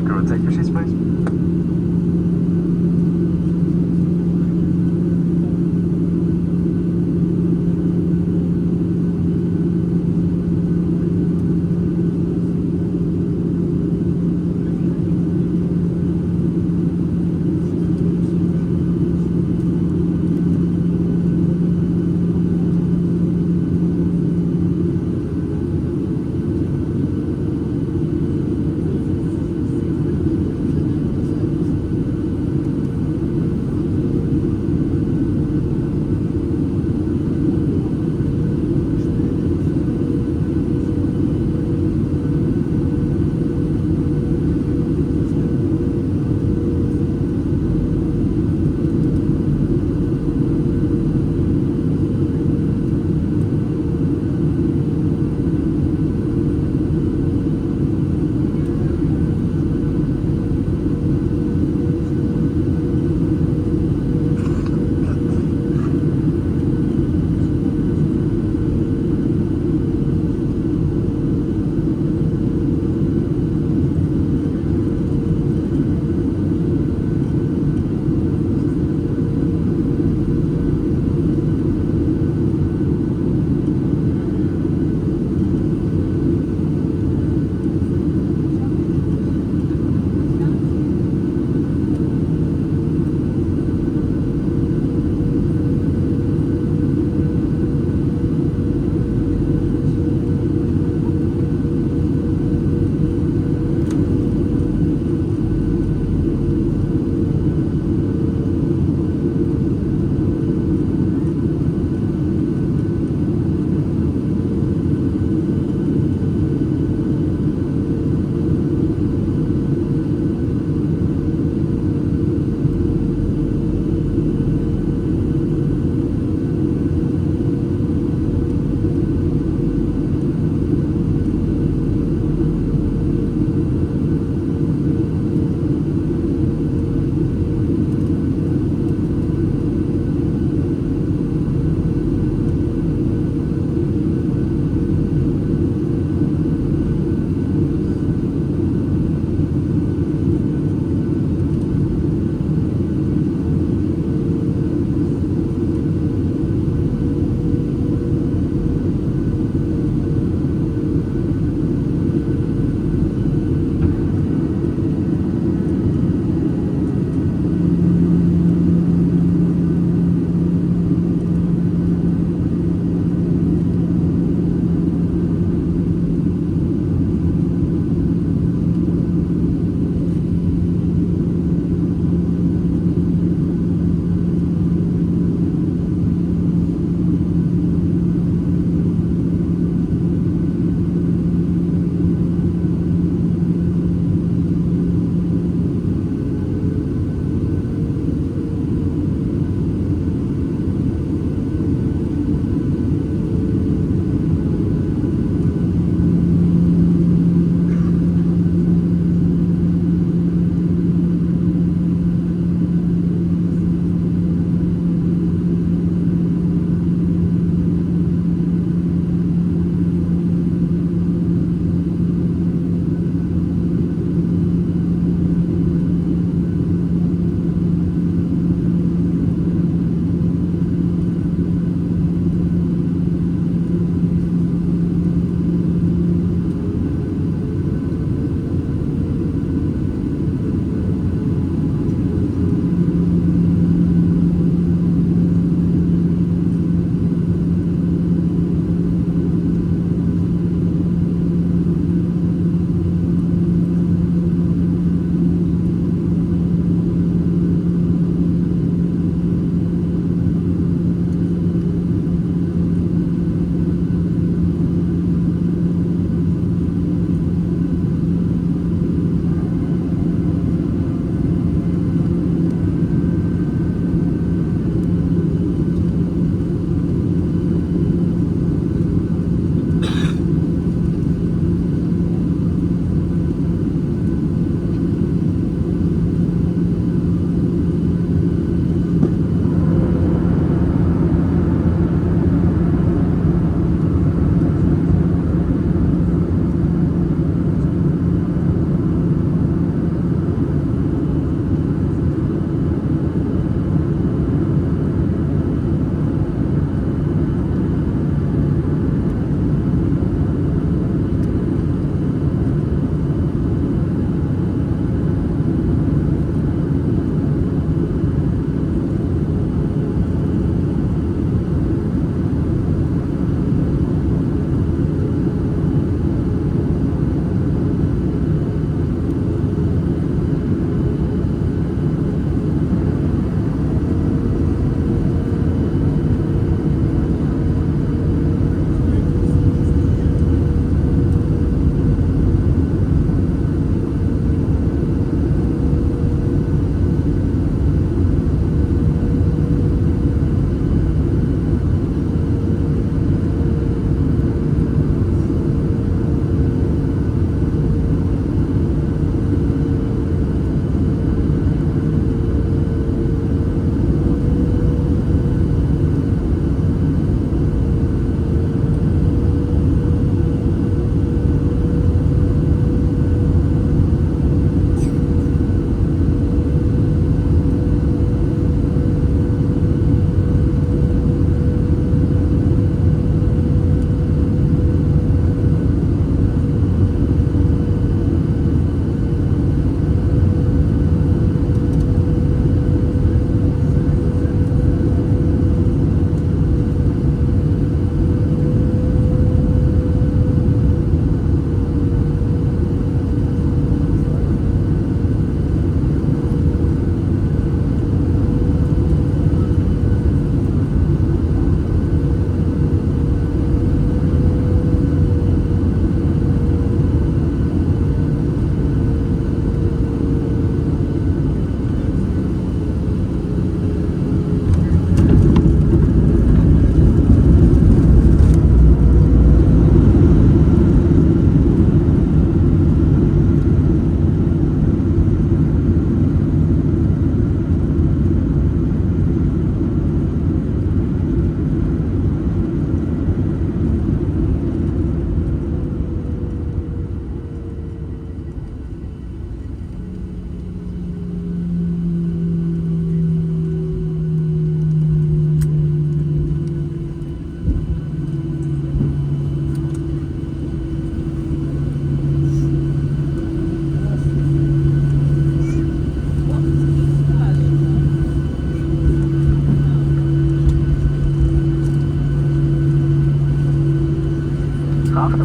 Crew, take your seats, please.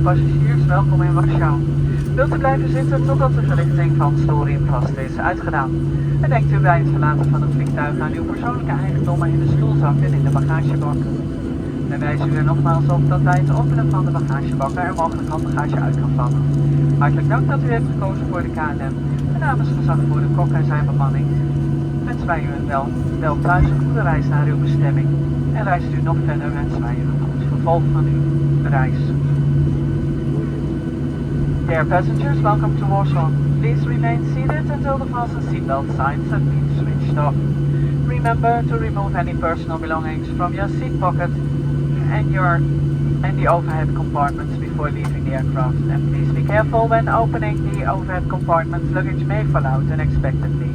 passagiers, welkom in Warschau. Wilt u blijven zitten totdat de verlichting van Story-Plast is uitgedaan? En denkt u bij het verlaten van het vliegtuig aan uw persoonlijke eigendommen in de stoelzak en in de bagagebak? Dan wijzen we er nogmaals op dat bij het openen van de bagagebak er mogelijk handbagage uit kan vallen. Hartelijk dank dat u heeft gekozen voor de KLM. En namens gezagvoerder Kok en zijn bemanning wensen wij u een wel thuis een goede reis naar uw bestemming. En reist u nog verder wensen wij u een goed vervolg van uw reis. Dear passengers, welcome to Warsaw. Please remain seated until the fasten seatbelt signs have been switched off. Remember to remove any personal belongings from your seat pocket and the overhead compartments before leaving the aircraft. And please be careful when opening the overhead compartments. Luggage may fall out unexpectedly.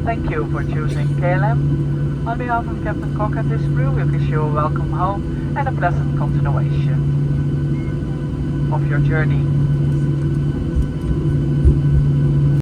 Thank you for choosing KLM. On behalf of Captain Kok and his crew, we wish you a welcome home and a pleasant continuation of your journey.